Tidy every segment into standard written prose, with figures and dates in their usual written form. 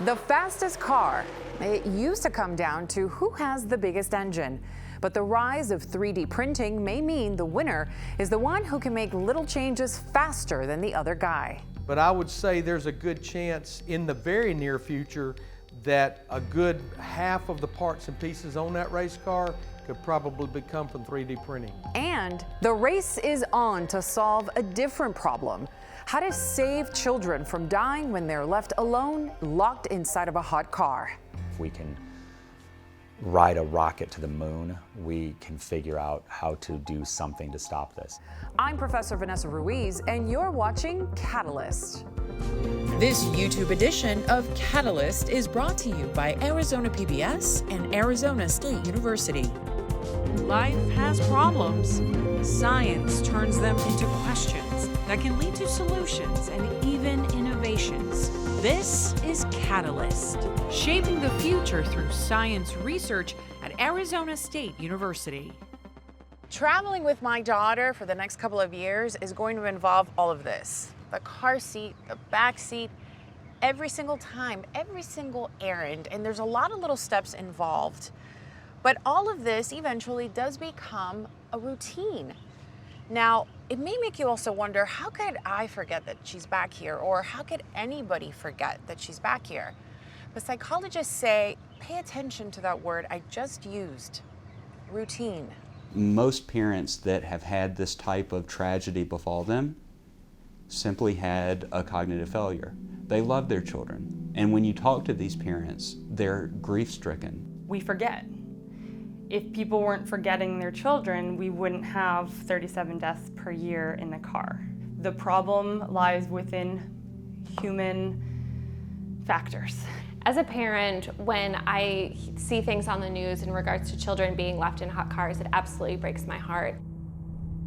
The fastest car. It used to come down to who has the biggest engine. But the rise of 3D printing may mean the winner is the one who can make little changes faster than the other guy. But I would say there's a good chance in the very near future that a good half of the parts and pieces on that race car could probably come from 3D printing. And the race is on to solve a different problem. How to save children from dying when they're left alone, locked inside of a hot car. If we can ride a rocket to the moon, we can figure out how to do something to stop this. I'm Professor Vanessa Ruiz, and you're watching Catalyst. This YouTube edition of Catalyst is brought to you by Arizona PBS and Arizona State University. Life has problems. Science turns them into questions that can lead to solutions and even innovations. This is Catalyst, shaping the future through science research at Arizona State University. Traveling with my daughter for the next couple of years is going to involve all of this. The car seat, the back seat, every single time, every single errand, and there's a lot of little steps involved. But all of this eventually does become a routine. Now, it may make you also wonder, how could I forget that she's back here? Or how could anybody forget that she's back here? But psychologists say, pay attention to that word I just used, routine. Most parents that have had this type of tragedy befall them simply had a cognitive failure. They love their children. And when you talk to these parents, they're grief-stricken. We forget. If people weren't forgetting their children, we wouldn't have 37 deaths per year in the car. The problem lies within human factors. As a parent, when I see things on the news in regards to children being left in hot cars, it absolutely breaks my heart.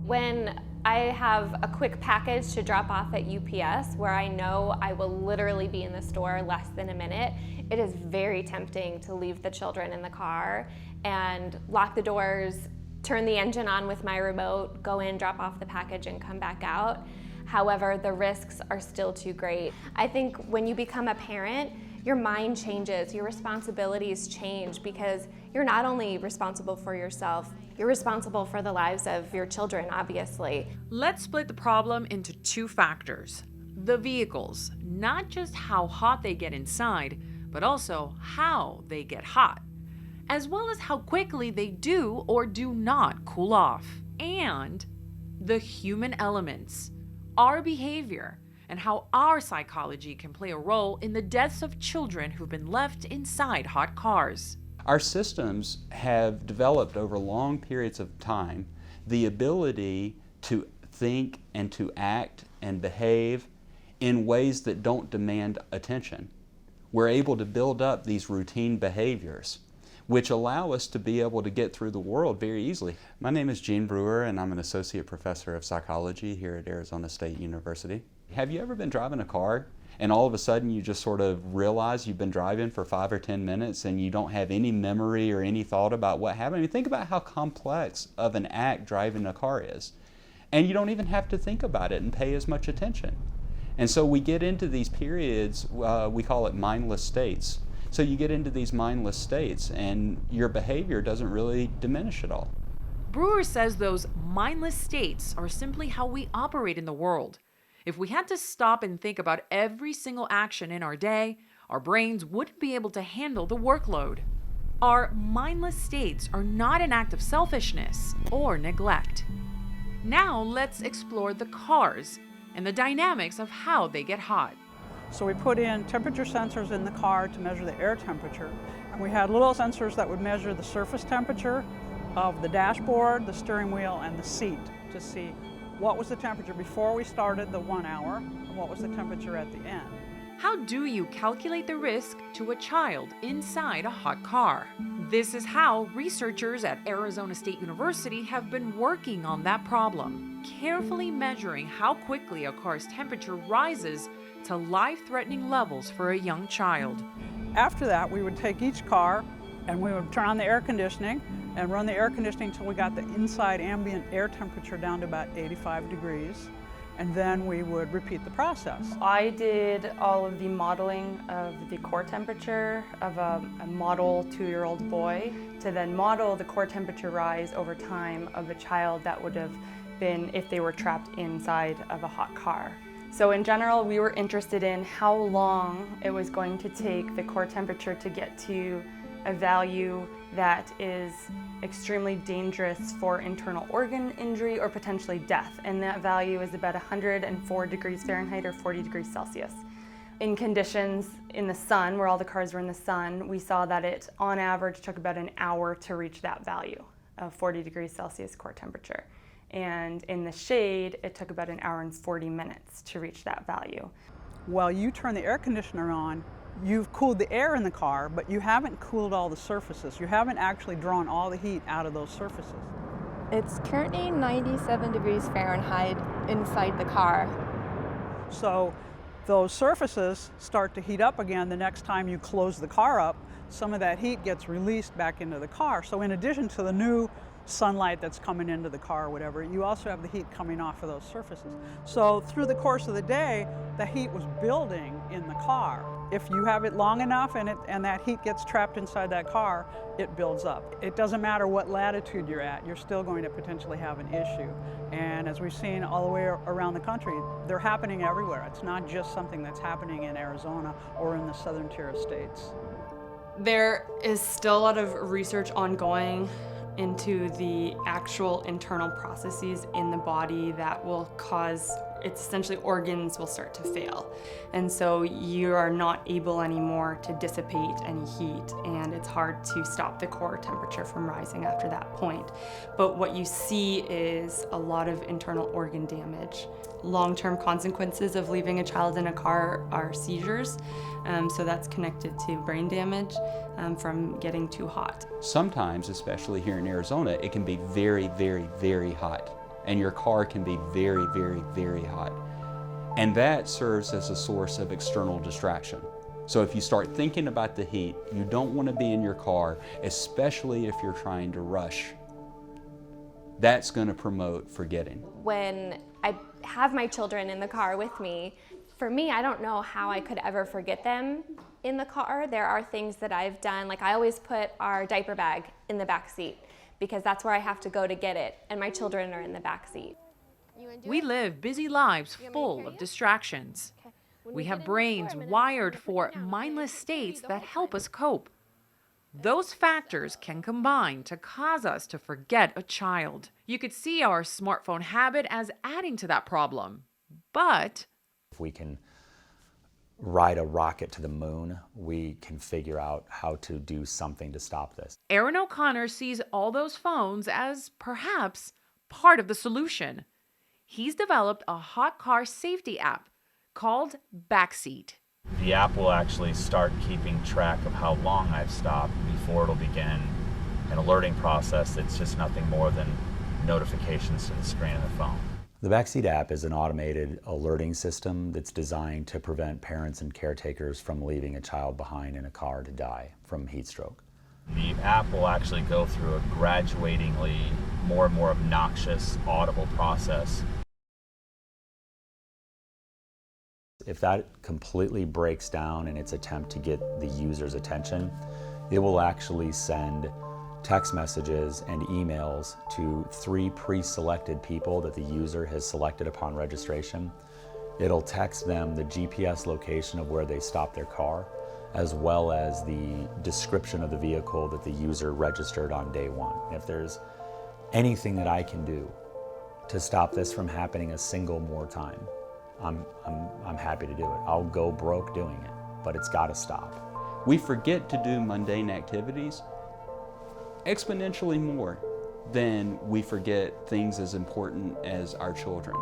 When I have a quick package to drop off at UPS where I know I will literally be in the store less than a minute, it is very tempting to leave the children in the car and lock the doors, turn the engine on with my remote, go in, drop off the package, and come back out. However, the risks are still too great. I think when you become a parent, your mind changes, your responsibilities change, because you're not only responsible for yourself, you're responsible for the lives of your children, obviously. Let's split the problem into two factors. The vehicles, not just how hot they get inside, but also how they get hot, as well as how quickly they do or do not cool off. And the human elements, our behavior, and how our psychology can play a role in the deaths of children who've been left inside hot cars. Our systems have developed over long periods of time the ability to think and to act and behave in ways that don't demand attention. We're able to build up these routine behaviors which allow us to be able to get through the world very easily. My name is Gene Brewer, and I'm an associate professor of psychology here at Arizona State University. Have you ever been driving a car and all of a sudden you just sort of realize you've been driving for 5 or 10 minutes and you don't have any memory or any thought about what happened? I mean, think about how complex of an act driving a car is. And you don't even have to think about it and pay as much attention. And so we get into these periods, we call it mindless states. So you get into these mindless states and your behavior doesn't really diminish at all. Brewer says those mindless states are simply how we operate in the world. If we had to stop and think about every single action in our day, our brains wouldn't be able to handle the workload. Our mindless states are not an act of selfishness or neglect. Now let's explore the cars and the dynamics of how they get hot. So we put in temperature sensors in the car to measure the air temperature. And we had little sensors that would measure the surface temperature of the dashboard, the steering wheel, and the seat to see what was the temperature before we started the 1 hour and what was the temperature at the end. How do you calculate the risk to a child inside a hot car? This is how researchers at Arizona State University have been working on that problem, carefully measuring how quickly a car's temperature rises to life-threatening levels for a young child. After that, we would take each car and we would turn on the air conditioning and run the air conditioning until we got the inside ambient air temperature down to about 85 degrees. and then we would repeat the process. I did all of the modeling of the core temperature of a model 2-year-old boy to then model the core temperature rise over time of a child that would have been if they were trapped inside of a hot car. So in general, we were interested in how long it was going to take the core temperature to get to a value that is extremely dangerous for internal organ injury or potentially death. And that value is about 104 degrees Fahrenheit or 40 degrees Celsius. In conditions in the sun, where all the cars were in the sun, we saw that it, on average, took about an hour to reach that value of 40 degrees Celsius core temperature. And in the shade, it took about an hour and 40 minutes to reach that value. While you turn the air conditioner on, you've cooled the air in the car, but you haven't cooled all the surfaces. You haven't actually drawn all the heat out of those surfaces. It's currently 97 degrees Fahrenheit inside the car. So those surfaces start to heat up again the next time you close the car up. Some of that heat gets released back into the car. So in addition to the new sunlight that's coming into the car or whatever, you also have the heat coming off of those surfaces. So through the course of the day, the heat was building in the car. If you have it long enough and that heat gets trapped inside that car, it builds up. It doesn't matter what latitude you're at, you're still going to potentially have an issue. And as we've seen all the way around the country, they're happening everywhere. It's not just something that's happening in Arizona or in the southern tier of states. There is still a lot of research ongoing into the actual internal processes in the body that will cause, it's essentially organs will start to fail. And so you are not able anymore to dissipate any heat, and it's hard to stop the core temperature from rising after that point. But what you see is a lot of internal organ damage. Long-term consequences of leaving a child in a car are seizures, so that's connected to brain damage from getting too hot. Sometimes, especially here in Arizona, it can be very, very, very hot, and your car can be very, very, very hot. And that serves as a source of external distraction. So if you start thinking about the heat, you don't want to be in your car, especially if you're trying to rush. That's going to promote forgetting. When I have my children in the car with me, for me, I don't know how I could ever forget them in the car. There are things that I've done, like I always put our diaper bag in the back seat because that's where I have to go to get it, and my children are in the back seat. We live busy lives full of distractions. We have brains wired for mindless states that help us cope. Those factors can combine to cause us to forget a child. You could see our smartphone habit as adding to that problem. But if we can ride a rocket to the moon, we can figure out how to do something to stop this. Aaron O'Connor sees all those phones as perhaps part of the solution. He's developed a hot car safety app called Backseat. The app will actually start keeping track of how long I've stopped before it'll begin an alerting process that's just nothing more than notifications to the screen of the phone. The Backseat app is an automated alerting system that's designed to prevent parents and caretakers from leaving a child behind in a car to die from heat stroke. The app will actually go through a graduatingly more and more obnoxious audible process. If that completely breaks down in its attempt to get the user's attention, it will actually send text messages and emails to 3 pre-selected people that the user has selected upon registration. It'll text them the GPS location of where they stopped their car, as well as the description of the vehicle that the user registered on day 1. If there's anything that I can do to stop this from happening a single more time, I'm happy to do it. I'll go broke doing it, but it's got to stop. We forget to do mundane activities exponentially more than we forget things as important as our children.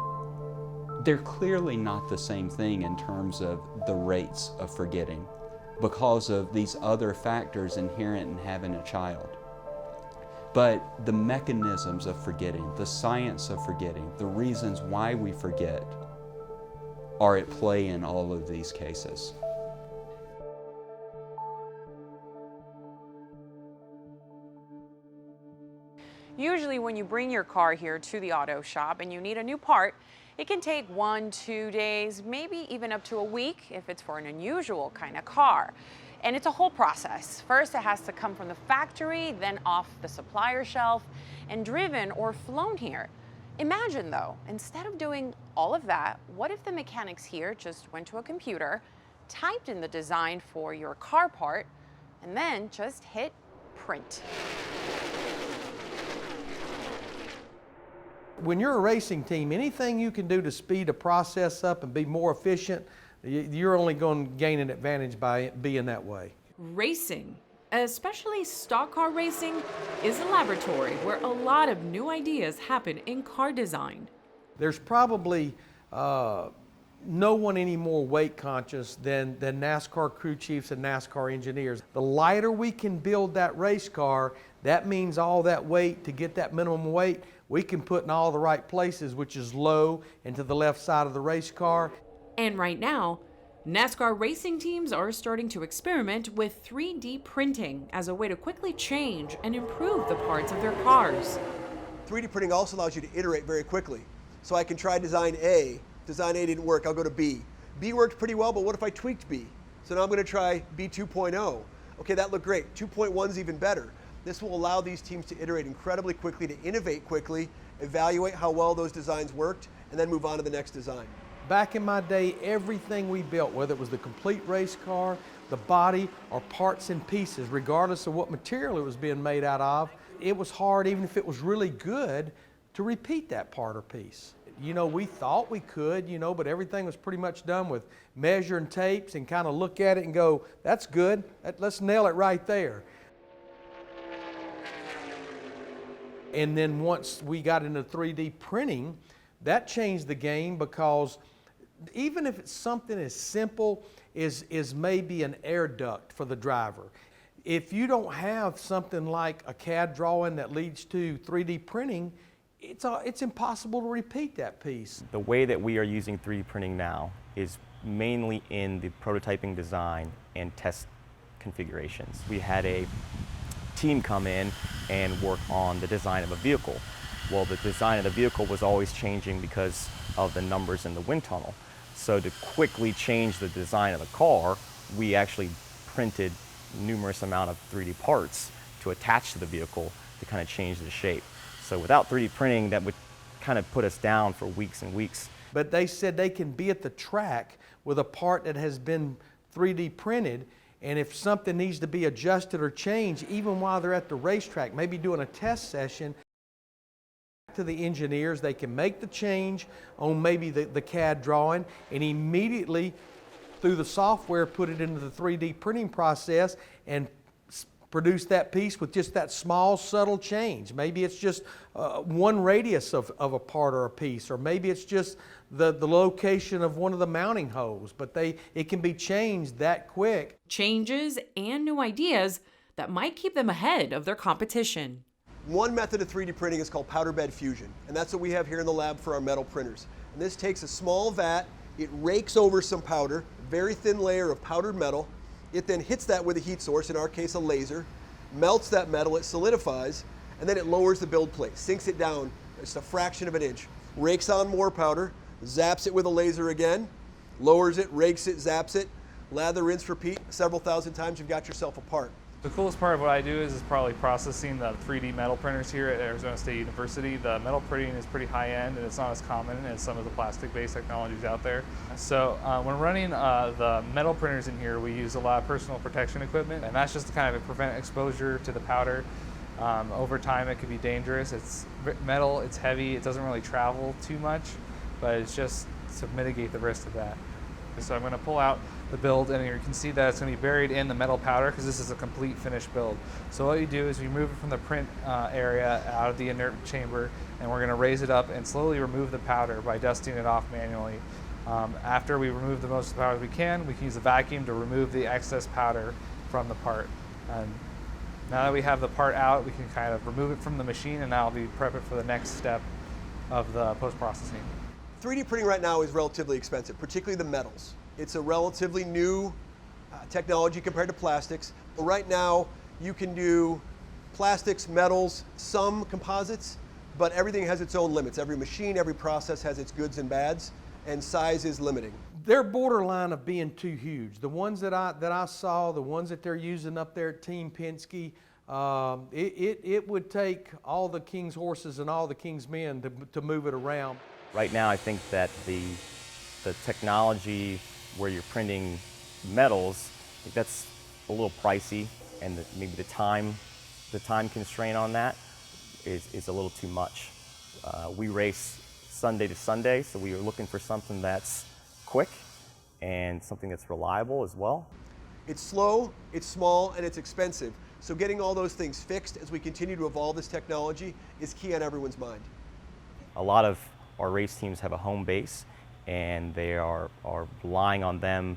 They're clearly not the same thing in terms of the rates of forgetting because of these other factors inherent in having a child. But the mechanisms of forgetting, the science of forgetting, the reasons why we forget are at play in all of these cases. usually when you bring your car here to the auto shop and you need a new part, It can take 1-2 days, maybe even up to a week if it's for an unusual kind of car. And it's a whole process. First, it has to come from the factory, then off the supplier shelf, and driven or flown here. Imagine though, instead of doing all of that, what if the mechanics here just went to a computer, typed in the design for your car part, and then just hit print? When you're a racing team, anything you can do to speed a process up and be more efficient, you're only going to gain an advantage by it being that way. Racing, especially stock car racing, is a laboratory where a lot of new ideas happen in car design. There's probably no one any more weight conscious than NASCAR crew chiefs and NASCAR engineers. The lighter we can build that race car, that means all that weight to get that minimum weight, we can put in all the right places, which is low and to the left side of the race car. And right now, NASCAR racing teams are starting to experiment with 3D printing as a way to quickly change and improve the parts of their cars. 3D printing also allows you to iterate very quickly. So I can try design A. Design A didn't work, I'll go to B. B worked pretty well, but what if I tweaked B? So now I'm going to try B 2.0. Okay, that looked great. 2.1 is even better. This will allow these teams to iterate incredibly quickly, to innovate quickly, evaluate how well those designs worked, and then move on to the next design. Back in my day, everything we built, whether it was the complete race car, the body, or parts and pieces, regardless of what material it was being made out of, it was hard, even if it was really good, to repeat that part or piece. You know, we thought we could, you know, but everything was pretty much done with measuring tapes and kind of look at it and go, that's good, let's nail it right there. And then once we got into 3D printing, that changed the game, because even if it's something as simple as maybe an air duct for the driver, if you don't have something like a CAD drawing that leads to 3D printing, it's impossible to repeat that piece. The way that we are using 3D printing now is mainly in the prototyping design and test configurations. We had a team come in and work on the design of a vehicle. Well, the design of the vehicle was always changing because of the numbers in the wind tunnel. So to quickly change the design of the car, we actually printed numerous amount of 3D parts to attach to the vehicle to kind of change the shape. So without 3D printing, that would kind of put us down for weeks and weeks. But they said they can be at the track with a part that has been 3D printed, and if something needs to be adjusted or changed, even while they're at the racetrack, maybe doing a test session, to the engineers, they can make the change on maybe the CAD drawing, and immediately through the software put it into the 3D printing process and produce that piece with just that small subtle change. Maybe it's just one radius of a part or a piece, or maybe it's just the location of one of the mounting holes, but it can be changed that quick. Changes and new ideas that might keep them ahead of their competition. One method of 3D printing is called powder bed fusion, and that's what we have here in the lab for our metal printers. And this takes a small vat, it rakes over some powder, a very thin layer of powdered metal. It then hits that with a heat source, in our case a laser, melts that metal, it solidifies, and then it lowers the build plate, sinks it down just a fraction of an inch, rakes on more powder, zaps it with a laser again, lowers it, rakes it, zaps it, lather, rinse, repeat several thousand times, you've got yourself a part. The coolest part of what I do is probably processing the 3D metal printers here at Arizona State University. The metal printing is pretty high end and it's not as common as some of the plastic-based technologies out there. So when running the metal printers in here, we use a lot of personal protection equipment, and that's just to kind of prevent exposure to the powder. Over time it can be dangerous. It's metal, it's heavy, it doesn't really travel too much, but it's just to mitigate the risk of that. So I'm going to pull out the build, and you can see that it's going to be buried in the metal powder because this is a complete finished build. So what you do is you remove it from the print area out of the inert chamber, and we're going to raise it up and slowly remove the powder by dusting it off manually. After we remove the most of the powder we can use a vacuum to remove the excess powder from the part. And now that we have the part out, we can kind of remove it from the machine, and now I'll be prepping for the next step of the post-processing. 3D printing right now is relatively expensive, particularly the metals. It's a relatively new technology compared to plastics. But right now, you can do plastics, metals, some composites, but everything has its own limits. Every machine, every process has its goods and bads, and size is limiting. They're borderline of being too huge. The ones that I saw, the ones that they're using up there at Team Penske, it would take all the King's horses and all the King's men to move it around. Right now, I think that the technology where you're printing metals, I think that's a little pricey, and maybe the time constraint on that is a little too much. We race Sunday to Sunday, so we are looking for something that's quick and something that's reliable as well. It's slow, it's small, and it's expensive. So getting all those things fixed as we continue to evolve this technology is key on everyone's mind. A lot of our race teams have a home base, and they are relying on them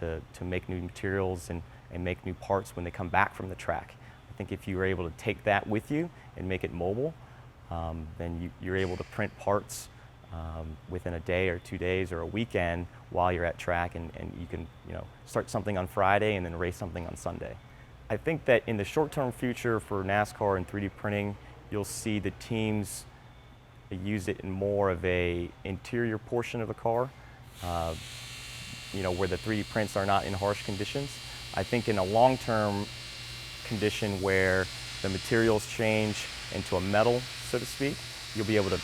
to make new materials and make new parts when they come back from the track. I think if you are able to take that with you and make it mobile, then you're able to print parts within a day or 2 days or a weekend while you're at track, and you can start something on Friday and then race something on Sunday. I think that in the short-term future for NASCAR and 3D printing, you'll see the teams use it in more of a interior portion of the car, where the 3D prints are not in harsh conditions. I think in a long-term condition where the materials change into a metal, so to speak, you'll be able to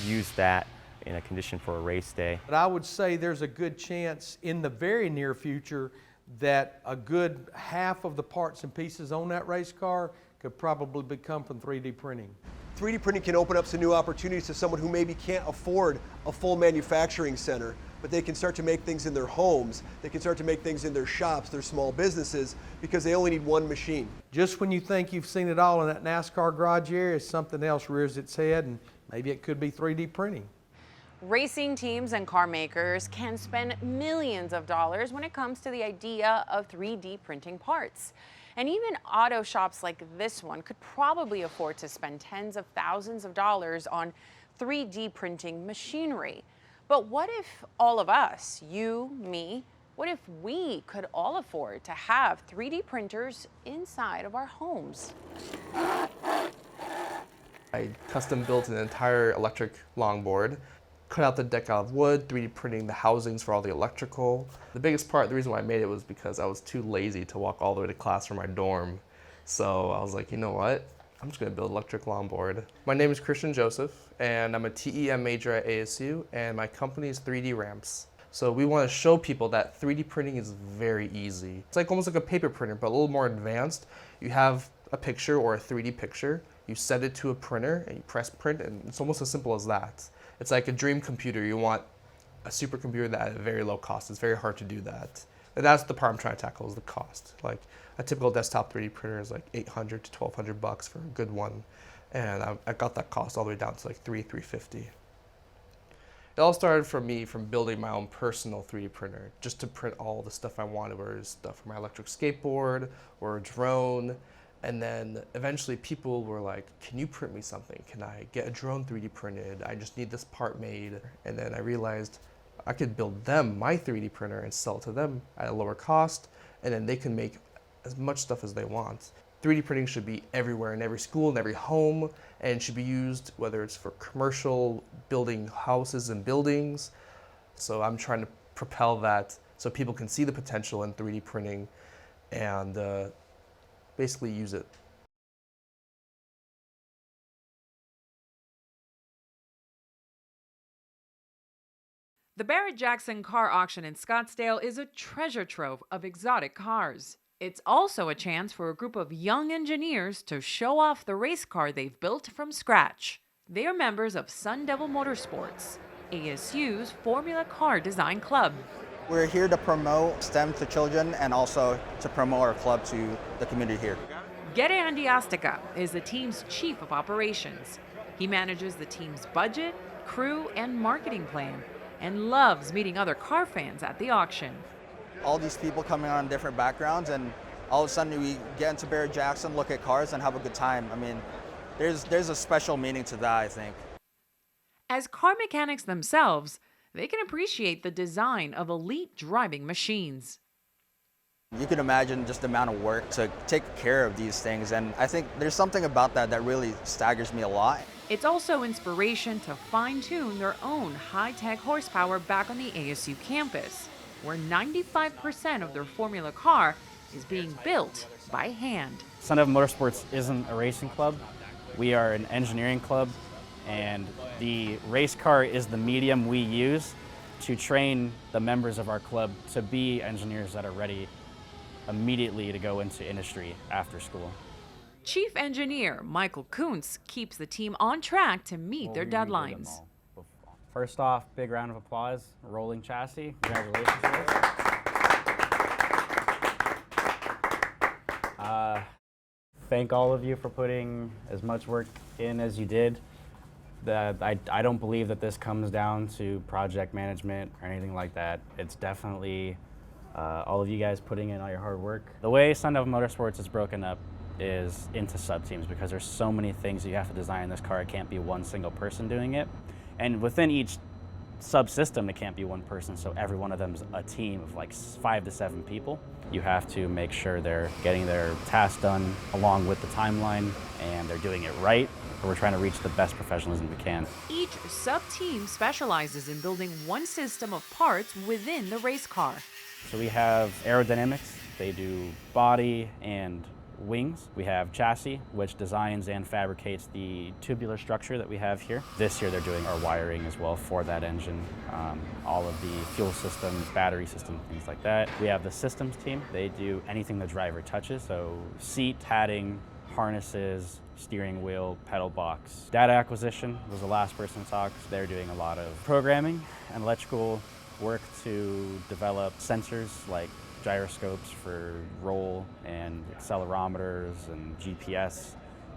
use that in a condition for a race day. But I would say there's a good chance in the very near future that a good half of the parts and pieces on that race car could probably come from 3D printing. 3D printing can open up some new opportunities to someone who maybe can't afford a full manufacturing center, but they can start to make things in their homes, they can start to make things in their shops, their small businesses, because they only need one machine. Just when you think you've seen it all in that NASCAR garage area, something else rears its head, and maybe it could be 3D printing. Racing teams and car makers can spend millions of dollars when it comes to the idea of 3D printing parts. And even auto shops like this one could probably afford to spend tens of thousands of dollars on 3D printing machinery. But what if all of us, you, me, what if we could all afford to have 3D printers inside of our homes? I custom built an entire electric longboard, cut out the deck out of wood, 3D printing the housings for all the electrical. The biggest part, the reason why I made it was because I was too lazy to walk all the way to class from my dorm. So I was like, you know what? I'm just gonna build an electric longboard. My name is Christian Joseph, and I'm a TEM major at ASU, and my company is 3D Ramps. So we want to show people that 3D printing is very easy. It's like almost like a paper printer, but a little more advanced. You have a picture or a 3D picture, you set it to a printer, and you press print, and it's almost as simple as that. It's like a dream computer. You want a supercomputer that at a very low cost. It's very hard to do that. And that's the part I'm trying to tackle, is the cost. Like a typical desktop 3D printer is like $800 to $1,200 for a good one. And I got that cost all the way down to like $350. It all started from me from building my own personal 3D printer, just to print all the stuff I wanted, whether it's stuff for my electric skateboard or a drone. And then eventually people were like, can you print me something? Can I get a drone 3D printed? I just need this part made. And then I realized I could build them my 3D printer and sell it to them at a lower cost, and then they can make as much stuff as they want. 3D printing should be everywhere, in every school, in every home, and should be used whether it's for commercial, building houses and buildings. So I'm trying to propel that so people can see the potential in 3D printing and basically use it. The Barrett-Jackson Car Auction in Scottsdale is a treasure trove of exotic cars. It's also a chance for a group of young engineers to show off the race car they've built from scratch. They are members of Devil Motorsports, ASU's Formula Car Design Club. We're here to promote STEM to children and also to promote our club to the community here. Gere Andiastica is the team's chief of operations. He manages the team's budget, crew, and marketing plan, and loves meeting other car fans at the auction. All these people coming on different backgrounds, and all of a sudden we get into Barrett-Jackson, look at cars, and have a good time. I mean, there's a special meaning to that, I think. As car mechanics themselves, they can appreciate the design of elite driving machines. You can imagine just the amount of work to take care of these things, and I think there's something about that that really staggers me a lot. It's also inspiration to fine-tune their own high-tech horsepower back on the ASU campus, where 95% of their Formula car is being built by hand. Devil Motorsports isn't a racing club. We are an engineering club, and the race car is the medium we use to train the members of our club to be engineers that are ready immediately to go into industry after school. Chief Engineer Michael Kuntz keeps the team on track to meet their deadlines. First off, big round of applause. Rolling chassis. Congratulations, guys. Thank all of you for putting as much work in as you did. I don't believe that this comes down to project management or anything like that. It's definitely all of you guys putting in all your hard work. The way Devil Motorsports is broken up is into sub-teams because there's so many things you have to design in this car. It can't be one single person doing it. And within each subsystem, it can't be one person, so every one of them is a team of like 5 to 7 people. You have to make sure they're getting their tasks done along with the timeline and they're doing it right. We're trying to reach the best professionalism we can. Each sub-team specializes in building one system of parts within the race car. So we have aerodynamics. They do body and wings. We have chassis, which designs and fabricates the tubular structure that we have here. This year they're doing our wiring as well for that engine, all of the fuel system, battery system, things like that. We have the systems team. They do anything the driver touches, so seat, padding, harnesses, steering wheel, pedal box. Data acquisition was the last person to talk. They're doing a lot of programming and electrical work to develop sensors like gyroscopes for roll and accelerometers and GPS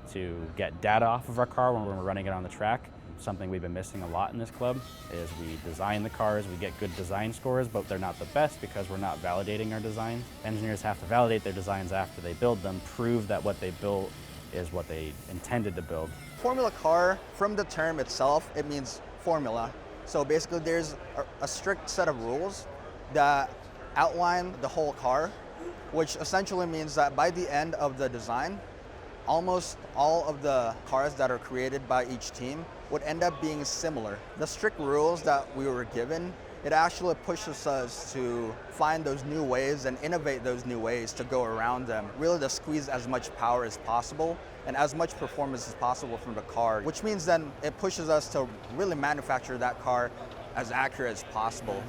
to get data off of our car when we're running it on the track. Something we've been missing a lot in this club is we design the cars, we get good design scores, but they're not the best because we're not validating our designs. Engineers have to validate their designs after they build them, prove that what they built is what they intended to build. Formula car, from the term itself, it means formula. So basically there's a strict set of rules that outline the whole car, which essentially means that by the end of the design, almost all of the cars that are created by each team would end up being similar. The strict rules that we were given, it actually pushes us to find those new ways and innovate those new ways to go around them, really to squeeze as much power as possible and as much performance as possible from the car, which means then it pushes us to really manufacture that car as accurate as possible.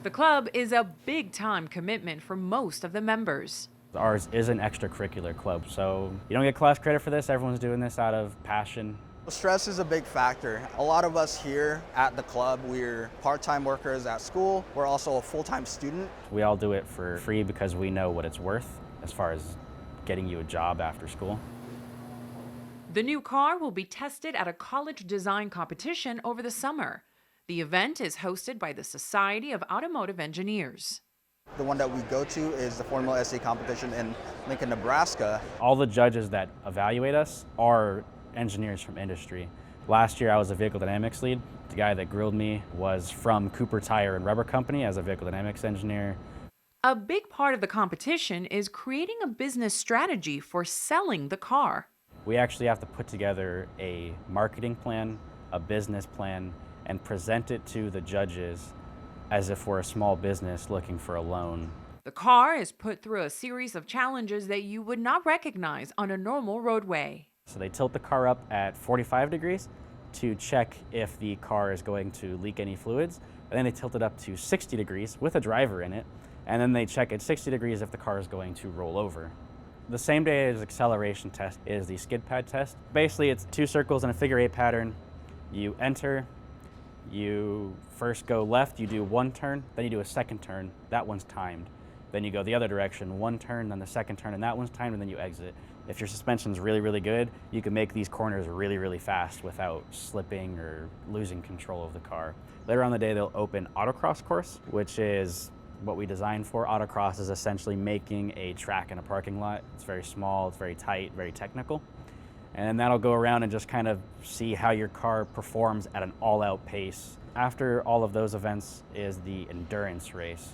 The club is a big-time commitment for most of the members. Ours is an extracurricular club, so you don't get class credit for this. Everyone's doing this out of passion. Stress is a big factor. A lot of us here at the club, we're part-time workers at school. We're also a full-time student. We all do it for free because we know what it's worth as far as getting you a job after school. The new car will be tested at a college design competition over the summer. The event is hosted by the Society of Automotive Engineers. The one that we go to is the Formula SE competition in Lincoln, Nebraska. All the judges that evaluate us are engineers from industry. Last year I was a vehicle dynamics lead. The guy that grilled me was from Cooper Tire and Rubber Company as a vehicle dynamics engineer. A big part of the competition is creating a business strategy for selling the car. We actually have to put together a marketing plan, a business plan, and present it to the judges as if we're a small business looking for a loan. The car is put through a series of challenges that you would not recognize on a normal roadway. So they tilt the car up at 45 degrees to check if the car is going to leak any fluids. And then they tilt it up to 60 degrees with a driver in it. And then they check at 60 degrees if the car is going to roll over. The same day as acceleration test is the skid pad test. Basically, it's 2 circles in a figure 8 pattern. You enter, you first go left, you do 1 turn, then you do a 2nd turn. That one's timed. Then you go the other direction, 1 turn, then the 2nd turn, and that one's timed, and then you exit. If your suspension's really, really good, you can make these corners really, really fast without slipping or losing control of the car. Later on in the day, they'll open autocross course, which is what we designed for. Autocross is essentially making a track in a parking lot. It's very small, it's very tight, very technical. And that'll go around and just kind of see how your car performs at an all-out pace. After all of those events is the endurance race,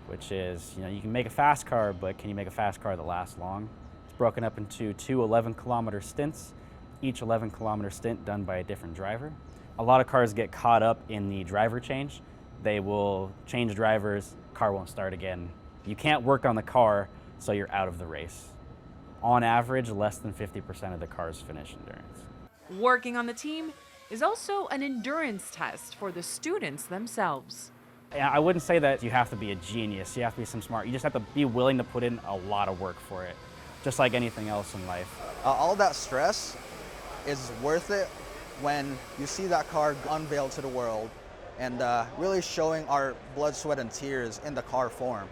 which is, you can make a fast car, but can you make a fast car that lasts long? It's broken up into 2 11-kilometer stints. each 11-kilometer stint done by a different driver. A lot of cars get caught up in the driver change. They will change drivers, car won't start again. You can't work on the car, so you're out of the race. On average, less than 50% of the cars finish endurance. Working on the team is also an endurance test for the students themselves. I wouldn't say that you have to be a genius, you have to be some smart. You just have to be willing to put in a lot of work for it, just like anything else in life. All that stress is worth it when you see that car unveiled to the world and really showing our blood, sweat, and tears in the car form.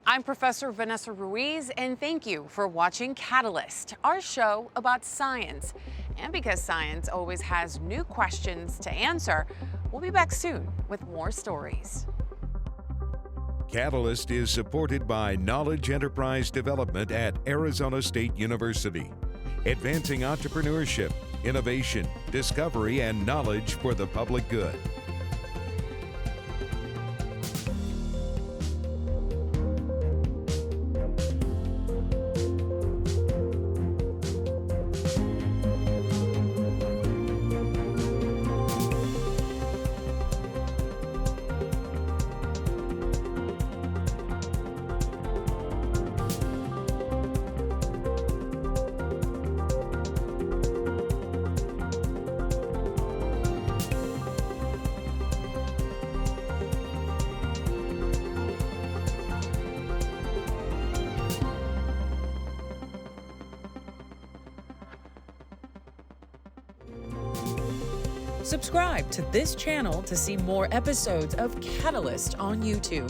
I'm Professor Vanessa Ruiz, and thank you for watching Catalyst, our show about science. And because science always has new questions to answer, we'll be back soon with more stories. Catalyst is supported by Knowledge Enterprise Development at Arizona State University, advancing entrepreneurship, innovation, discovery, and knowledge for the public good. Subscribe to this channel to see more episodes of Catalyst on YouTube.